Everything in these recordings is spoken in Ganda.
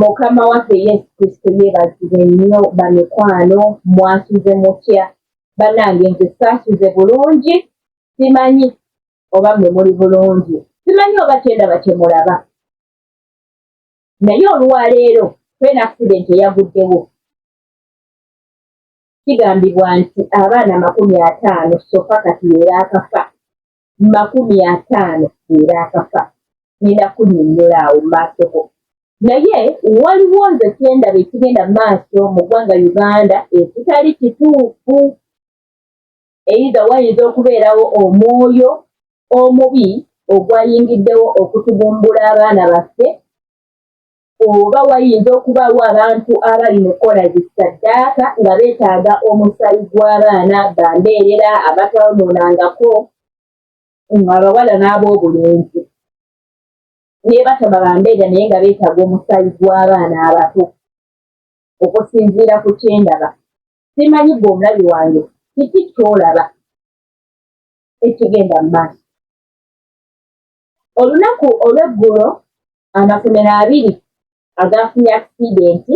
Mukama waffe Yesu Kristo yeebazibwe nnyo bamikwano mwasuze mutya bannange nze saasuze bulungi simanyi oba mmwe muli bulungi simanyi oba kyendaba kye mulaba naye olwaleero twena aksidenti eyaguddewo kigambibwa nti abaana 50 sofa kati era akafa 50 era akafa nina kunnyonnyola awo mu maasoko naye waliwo nze kyendaba ekigenda mu maaso mu ggwanga Uganda ekitali kituufu eyiza wayinza okubeerawo omwoyo omubi ogwayingiddewo okutugumbula abaana baffe oba wayinza okubaawo abantu abali mu kukola zisaddaaka nga beetaaga omusaayi gw'abaana bambeerera abatawonoonangako abawala n'ab'obulenzi naye bataba bambeera naye nga beetaaga omusaayi gw'abaana abato okusinziira ku kyendaba simanyi gwe omulabi wange kiki kyolaba ekigenda mu maaso olunaku olw'eggulo amasomero 2 agafunye akisidenti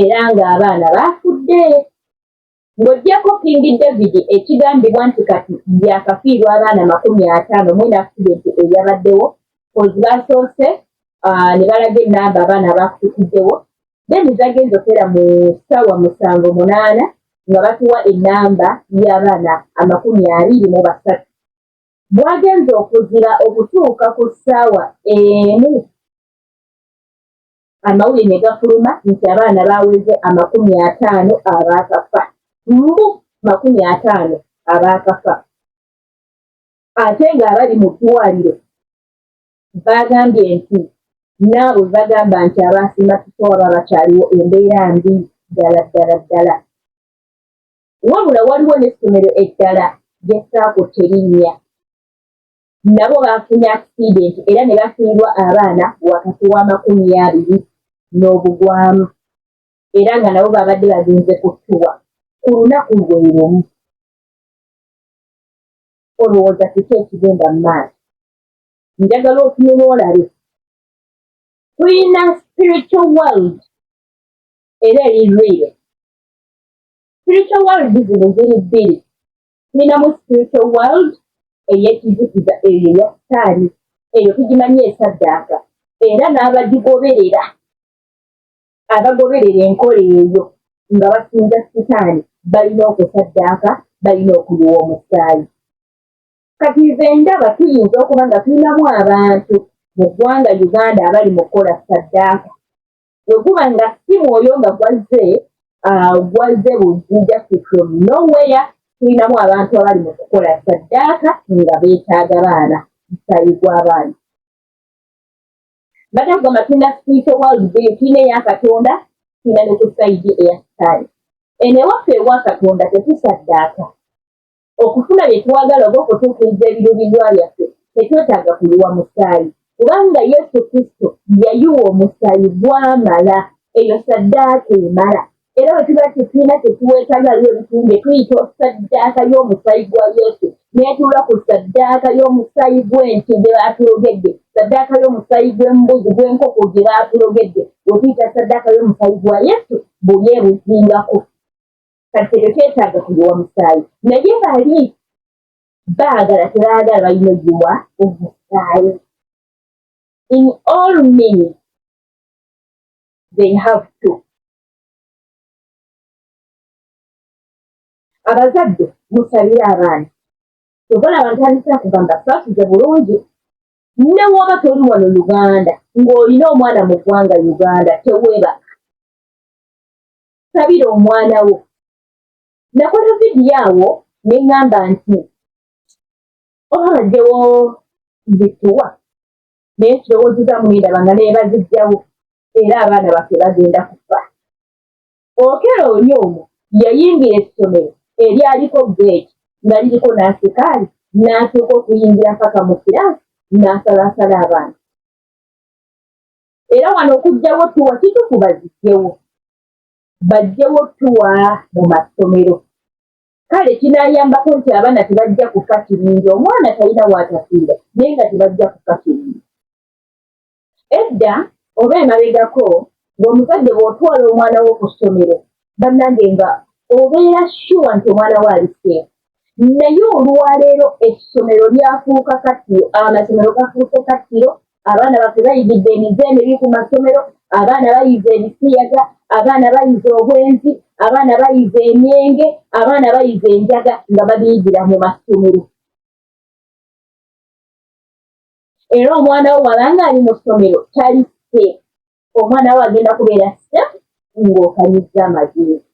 era ng'abaana baafudde ng'oggyako King David ekigambibwa nti kati byakafiirwa abaana 50 mwena akisidenti eyabaddewo kozi basoose ne balaga ennamba abaana abakutukiddewo then zagenza okera mu ssaawa 7-8 nga batuwa ennamba y'abaana 23 bwagenza okuzira okutuuka ku ssaawa 1 amawulire ne gafuluma nti abaana baaweze 50 abaakafa 50 abaakafa ate ng'abali mu ddwaliro bagambye nti naabo bagamba nti abaasinga tusobola bakyaliwo embeera mbi ddala wabula waliwo n'essomero eddala ly'essaako terinnya nabo baafunye akisidenti era ne bafiirwa abaana wakati wa 20 n'obugwamu era nga nabo babadde bagenze kuttuwa ku lunaku lwe lumu olowooza kiki ekigenda mu maaso njagala otunula olabe tulina spiritual world era eri real spiritual world zino ziri 2 tulinamu spiritual world ey'ekizikiza eyo eya sitaani eyo tugimanyi esaddaaka era n'abagigoberera abagoberera enkola eyo nga basinza sitaani balina okusaddaaka balina okuliwa omusaayi kati nze ndaba tuyinza okuba nga tulinamu abantu mu ggwanga Uganda abali mu kukola saddaaka bwe guba nga si mwoyo nga gwaze bujjija from nowhere tulinamu abantu abali mu kukola saddaaka nga beetaaga baana musaayi gw'abaana batagamba tulina spiritual world tulina eya Katonda tulina ne ku sayidi eya sitaani eno ewaffe ewa Katonda tetusaddaaka okufuna bye twagala oba okutuukiriza ebiruubirirwa byaffe tetwetaaga kuliwa musaayi kubanga Yesu Kristo yayiwa omusaayi gw'amala eyo saddaaka emala era bwe tuba tulina tetuweetaaga liwo ebitunde tuyita saddaaka y'omusaayi gwa Yesu neetuula ku saddaaka y'omusaayi gw'ente gye baatulogedde saddaaka y'omusaayi gw'embuzi gw'enkoko gye baatulogedde otuyita saddaaka y'omusaayi gwa Yesu buli ebuzingako kati tekyetaaga kuliwa musaayi naye bali baagala tebaagala balina ogiwa omusaayi in all means they have to abazadde musabire abaana obalaba ntandikira kugamba saasuze bulungi ne woba toli wano Uganda ng'olina omwana mu ggwanga Uganda teweebaka sabira omwana wo nakola vidiyo awo ne ŋŋamba nti oba baddewo zituwa naye kirowooziza mwendaba nga naye bazijjawo era abaana baffe bagenda kufa okera oli omwo yayingira essomero eryaliko geeti nga liriko n'asikaali n'atuuka okuyingira mpaka mu kiraasi n'asalaasala abaana era wano okugjawo tuwa kituufu bazijjewo bajjewo tuwa mu masomero kale kinaayambako nti abaana tebajja kufa kirungi omwana talina waatafiira naye nga tebajja kufa kirungi edda oba emabegako ng'omuzadde bw'otwala omwana wo ku ssomero bannange nga obeera shuwa nti omwana wo aliseefu. Naye olwaleero essomero lyafuuka kattiro, amasomero gafuuse kattiro, abaana baffe bayigidde emize emibi ku masomero, abaana bayize ebisiyaga, abaana bayize obwenzi, abaana bayize emyenge, abaana bayize enjaga nga babiyigira mu masomero. Era omwana wo wabanga ali mu ssomero tali seefu, omwana wo agenda kubeera seefu ng'okanyizza amagezi.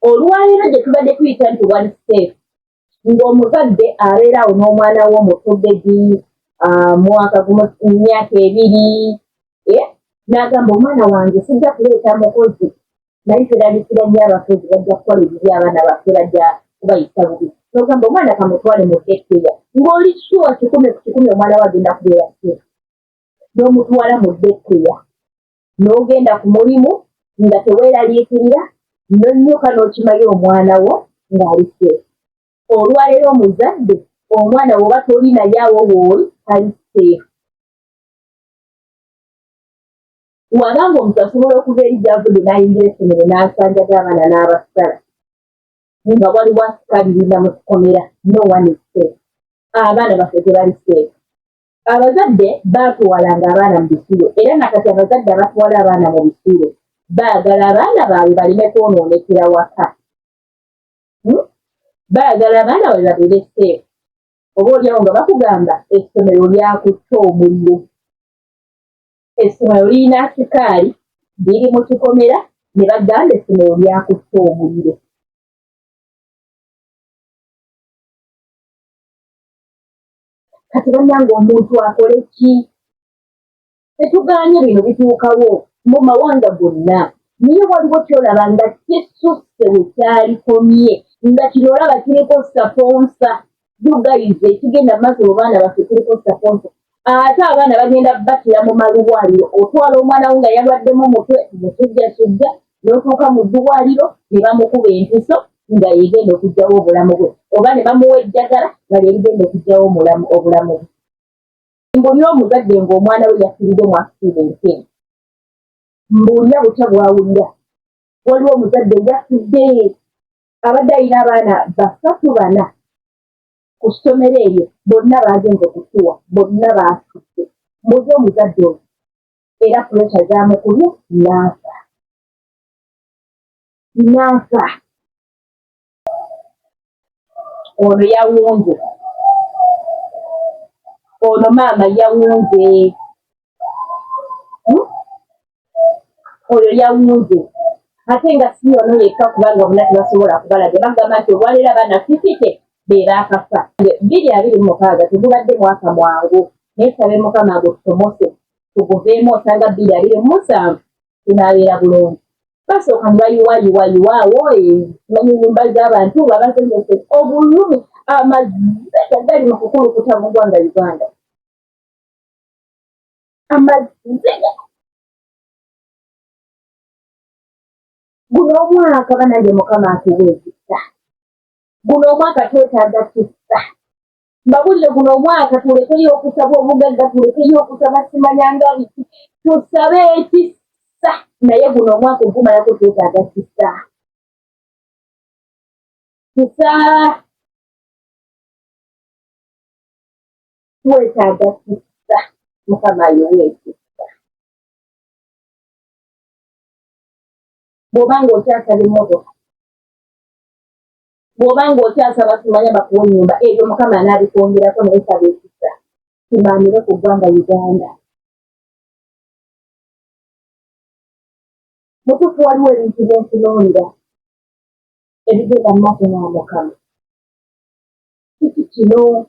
Olwaleero gye tubadde tuyita nti wali seefu, ng'omuzadde abeera awo n'omwana wo omutudde mwaka gumu, myaka ebiri, n'agamba omwana wange sijja kuleeta mukozi, naye terabikira nnyo abakozi bajja kukola ebibi abaana baffe bajja kubayisa bubi. N'ogamba omwana kamutwale mu ddekeya, ng'oli shuwa 100% omwana wo agenda kubeera seefu. N'omutwala mu ddekeya, n'ogenda ku mulimu nga teweeraliikirira, n'onnyuka n'okimayo omwana wo ng'ali seefu. Olwaleero omuzadde, omwana woba toli naye awo wooli ali seefu. Wabanga omuntu asobola okuva eri gy'avudde n'ayingira essomero n'asanjaga abaana n'abasala nga waliwo asikalirira mu kkomera, no one is safe. Abaana baffe tebali seefu. Abazadde baatwalanga abaana mu bisulo, era nakati abazadde abatwala abaana mu bisulo baagala abaana baabwe baleme kwonoonekera waka. Baagala abaana baabwe babeere seefu. Oba olyawo nga bakugamba essomero lyakutta omuliro, essomero lirina sikaali, liri mu kikomera, ne bagamba essomero lyakutta omuliro. Kati bannange omuntu akole ki? Tetugaanye bino bituukawo mu mawanga gonna, naye waliwo kyolaba nga kisusse we kyalikomye, nga kino olaba kiriko saponsa. Yugayize ekigenda mu maaso mu baana baffe kiriko saponsa. Ate abaana bagenda batira mu malwaliro. Otwala omwana wo nga yalwaddemu omutwe, musujjasujja, n'otuuka mu ddwaliro ne bamukuba empiso nga yegenda okuggyawo obulamu bwe, oba ne bamuwa eddagala nga lyerigenda okuggyawo obulamu bwe. Mbuulira omuzadde ng'omwana we yafiiridde mu akisidenti, mbuulira butya bwawulira. Waliwo omuzadde yafudde, abadde alina abaana 3-4 ku ssomero eryo, bonna baagenze kutuwa, bonna baafudde. Muze omuzadde oyo era puresha zaamukubye n'afa. Ono yawunze, ono maama yawunze, oyo yawunze. Ate nga si ono yekka kubanga bonna tebasobola kubalaga, bagamba nti olwaleero abaana 50 be baakafa. 2026 tegubadde mwaka mwangu, naye sabe Mukama agutusomose tuguveemu osanga 2027 tunaabeera bulungi. Basooka ne bayiwaawo manyi ennyumba z'abantu babasengese obulumi, amazega gali mu kukulukuta mu ggwanga Uganda. Amazega guno omwaka banange Mukama atuwe ekisa. Guno omwaka twetaaga kisa. Mbabulire guno omwaka tulekeyo okusaba obugagga, tulekeyo okusaba simanyanga biki, tusabe ekisa. Naye guno omwaka ogumalako twetaaga kisa. Kisa twetaaga kisa. Mukama ayowe ekisa. Bw'obanga okyasaba emmotoka, bw'obanga okyasaba simanya bakuwa ennyumba, ebyo Mukama anaabikwongerako, naye saba ekisa. Kimaamire ku ggwanga Uganda. Mutuufu waliwo ebintu by'entunuulira ebigenda mu maaso n'Omukama. Kiki kino?